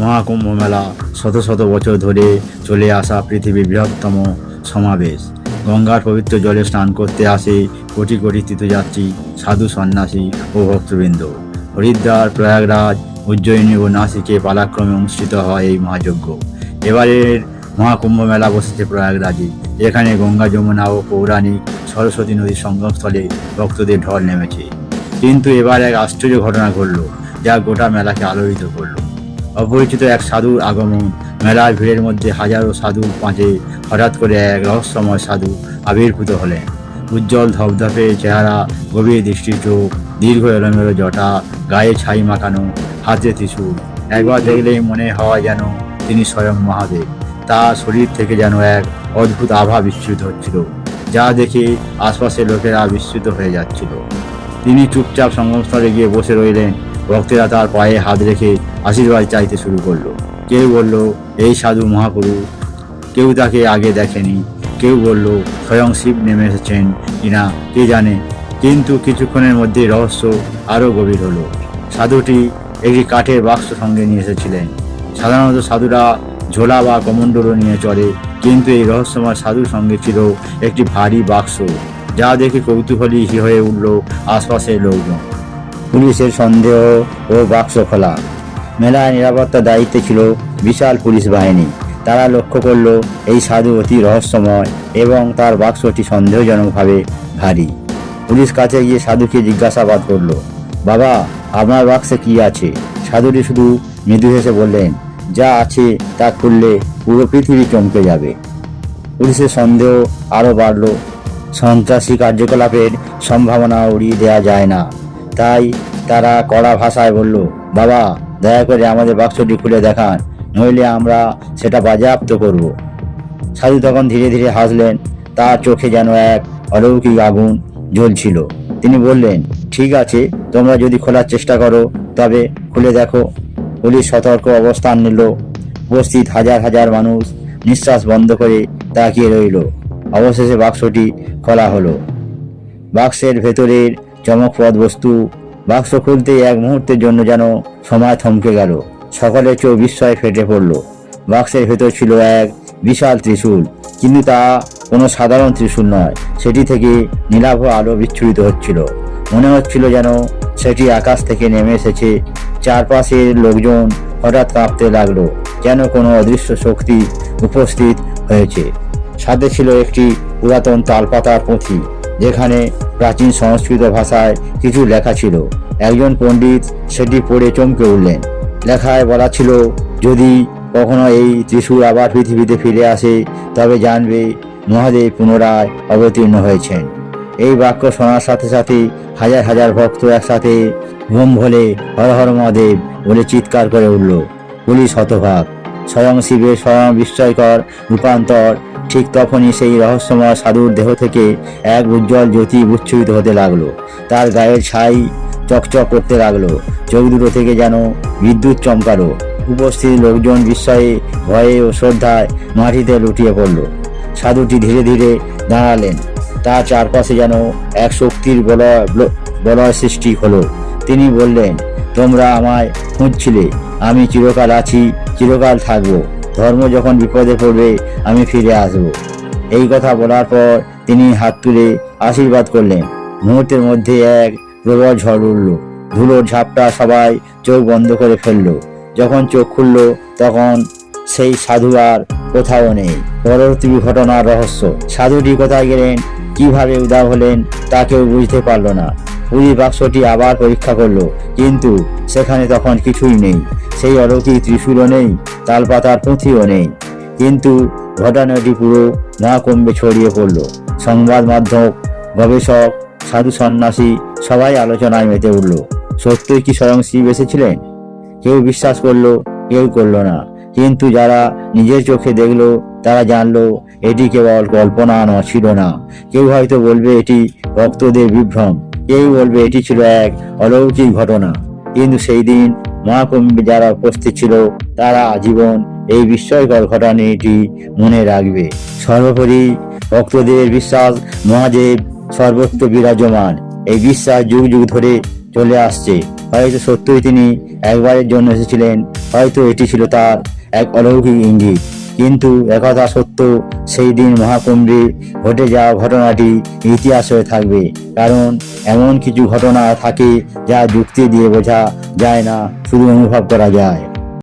মহাকুম্ভ মেলা শত শত বছর ধরে চলে আসা পৃথিবীর বৃহত্তম সমাবেশ। গঙ্গার পবিত্র জলে স্নান করতে আসে কোটি কোটি তীর্থযাত্রী, সাধু সন্ন্যাসী ও ভক্তবৃন্দ। হরিদ্বার, প্রয়াগরাজ, উজ্জয়িনী ও নাসিকে পালাক্রমে অনুষ্ঠিত হয় এই মহাযজ্ঞ। এবারের মহাকুম্ভ মেলা বসেছে প্রয়াগরাজে। এখানে গঙ্গা, যমুনা ও পৌরাণিক সরস্বতী নদীর সঙ্গমস্থলে ভক্তদের ঢল নেমেছে। কিন্তু এবার এক আশ্চর্য ঘটনা ঘটল, যা গোটা মেলাকে আলোড়িত করলো। অপরিচিত এক সাধুর আগমন। মেলার ভিড়ের মধ্যে হাজারো সাধুর পাঁচে হঠাৎ করে এক রহস্যময় সাধু আবির্ভূত হলেন। উজ্জ্বল ধপধপে চেহারা, গভীর দৃষ্টি চোখ, দীর্ঘ এলোমেলো জটা, গায়ে ছাই মাখানো, হাতে ত্রিশূল। একবার দেখলেই মনে হয় যেন তিনি স্বয়ং মহাদেব। তার শরীর থেকে যেন এক অদ্ভুত আভা বিস্মিত হচ্ছিল, যা দেখে আশপাশের লোকেরা বিস্মিত হয়ে যাচ্ছিল। তিনি চুপচাপ সঙ্গমস্থলে গিয়ে বসে রইলেন। ভক্তেরা তার পায়ে হাত রেখে আশীর্বাদ চাইতে শুরু করলো। কেউ বলল, এই সাধু মহাপুরুষ, কেউ তাকে আগে দেখেনি। কেউ বলল, স্বয়ং শিব নেমে এসেছেন কিনা কে জানে। কিন্তু কিছুক্ষণের মধ্যে রহস্য আরও গভীর হলো। সাধুটি একটি কাঠের বাক্স সঙ্গে নিয়ে এসেছিলেন। সাধারণত সাধুরা ঝোলা বা কমণ্ডলও নিয়ে চলে, কিন্তু এই রহস্যময় সাধুর সঙ্গে ছিল একটি ভারী বাক্স, যা দেখে কৌতূহলী হয়ে উঠল আশপাশের লোকজন। পুলিশের সন্দেহ ও বাক্স খোলা। মেলায় নিরাপত্তার দায়িত্বে ছিল বিশাল পুলিশ বাহিনী। তারা লক্ষ্য করল এই সাধু অতি রহস্যময় এবং তার বাক্সটি সন্দেহজনকভাবে ভারী। পুলিশ কাছে গিয়ে সাধুকে জিজ্ঞাসাবাদ করল, বাবা, আপনার বাক্সে কি আছে? সাধুটি শুধু মৃদু হেসে বললেন, যা আছে তা খুললে পুরো পৃথিবী চমকে যাবে। পুলিশের সন্দেহ আরও বাড়ল। সন্ত্রাসী কার্যকলাপের সম্ভাবনা উড়িয়ে দেওয়া যায় না। তাই তারা কড়া ভাষায় বলল, বাবা, দয়া করে আমাদের বাক্সটি খুলে দেখান, নইলে আমরা সেটা বাজেয়াপ্ত করব। সাধু তখন ধীরে ধীরে হাসলেন। তার চোখে যেন এক অলৌকিক আগুন জ্বলছিল। তিনি বললেন, ঠিক আছে, তোমরা যদি খোলার চেষ্টা করো তবে খুলে দেখো। পুলিশ সতর্ক অবস্থান নিল। উপস্থিত হাজার হাজার মানুষ নিঃশ্বাস বন্ধ করে তাকিয়ে রইল। অবশেষে বাক্সটি খোলা হলো। বাক্সের ভেতরের চমকপ্রদ বস্তু। বাক্স খুলতেই এক মুহূর্তের জন্য যেন সময় থমকে গেল। সকলের চোখ বিস্ময়ে ফেটে পড়ল। বাক্সের ভেতর ছিল এক বিশাল ত্রিশূল, কিন্তু তা কোনো সাধারণ ত্রিশূল নয়। সেটি থেকে নীলাভ আলো বিচ্ছুরিত হচ্ছিল। মনে হচ্ছিল যেন সেটি আকাশ থেকে নেমে এসেছে। চারপাশের লোকজন হঠাৎ কাঁপতে লাগলো, যেন কোনো অদৃশ্য শক্তি উপস্থিত হয়েছে। সাথে ছিল একটি পুরাতন তালপাতার পুঁথি, যেখানে প্রাচীন সংস্কৃত ভাষায় কিছু লেখা ছিল। একজন পণ্ডিত সেটি পড়ে চমকে উঠলেন। লেখায় বলা ছিল, যদি কখনো এই ত্রিশূল আবার পৃথিবীতে ফিরে আসে, তবে জানবে মহাদেব পুনরায় অবতীর্ণ হয়েছেন। এই বাক্য শোনার সাথে সাথে হাজার হাজার ভক্ত একসাথে ঘুম ভোলে হর হর মহাদেব বলে চিৎকার করে উঠল। পুলিশ হতবাক। স্বয়ং শিবের স্বয়ং বিস্ময়কর রূপান্তর। ঠিক তখনই সেই রহস্যময় সাধুর দেহ থেকে এক উজ্জ্বল জ্যোতি উচ্ছ্বসিত হতে লাগলো। তার গায়ের ছাই চকচক করতে লাগলো। চোখ দুটো থেকে যেন বিদ্যুৎ চমকালো। উপস্থিত লোকজন বিস্ময়ে, ভয়ে ও শ্রদ্ধায় মাটিতে লুটিয়ে পড়ল। সাধুটি ধীরে ধীরে দাঁড়ালেন। তার চারপাশে যেন এক শক্তির বলয় সৃষ্টি হলো। তিনি বললেন, তোমরা আমায় খুঁজছিলে, আমি চিরকাল আছি, চিরকাল থাকবো। ধর্ম যখন বিপদে পড়বে আমি ফিরে আসব। এই কথা বলার পর তিনি হাত তুলে আশীর্বাদ করলেন। মুহূর্তের মধ্যে এক প্রবল ঝড় উঠল। ধুলোর ঝাপটা, সবাই চোখ বন্ধ করে ফেলল। যখন চোখ খুলল তখন সেই সাধু আর কোথাও নেই। পরবর্তী ঘটনার রহস্য। সাধুটি কোথায় গেলেন, কিভাবে উধাও হলেন, তা কেউ বুঝতে পারল না। পুলিশ বাক্সটি আবার পরীক্ষা করলো, কিন্তু সেখানে তখন কিছুই নেই। সেই অলৌকিক ত্রিশূলও নেই, তালপাতার পুঁথিও নেই। কিন্তু ঘটনাটি পুরো মহাকুম্ভে ছড়িয়ে পড়ল। সংবাদ মাধ্যম, গবেষক, সাধু সন্ন্যাসী সবাই আলোচনায় মেতে উঠল। সত্যই কি স্বয়ং শিব এসেছিলেন? কেউ বিশ্বাস করলো, কেউ করলো না। কিন্তু যারা নিজের চোখে দেখলো তারা জানলো এটি কেবল কল্পনা ছিল না। কেউ হয়তো বলবে এটি ভক্তদের বিভ্রম, কেউ বলবে এটি ছিল এক অলৌকিক ঘটনা। কিন্তু সেই দিন মহাকুম্ভে যারা উপস্থিত ছিল তারা আজীবন এই বিস্ময়কর ঘটনাটি মনে রাখবে। সর্বোপরি ভক্তদের বিশ্বাস, মহাদেব সর্বত্র বিরাজমান। এই বিশ্বাস যুগ যুগ ধরে চলে আসছে। হয়তো সত্যই তিনি একবারের জন্য এসেছিলেন, হয়তো এটি ছিল তার এক অলৌকিক ইঙ্গিত। কিন্তু একথা সত্য, সেই দিন মহাকুম্ভে ঘটে যাওয়া ঘটনাটি ইতিহাস হয়ে থাকবে। কারণ এমন কিছু ঘটনা থাকে যা যুক্তি দিয়ে বোঝা যায় না, শুধু অনুভব করা যায়।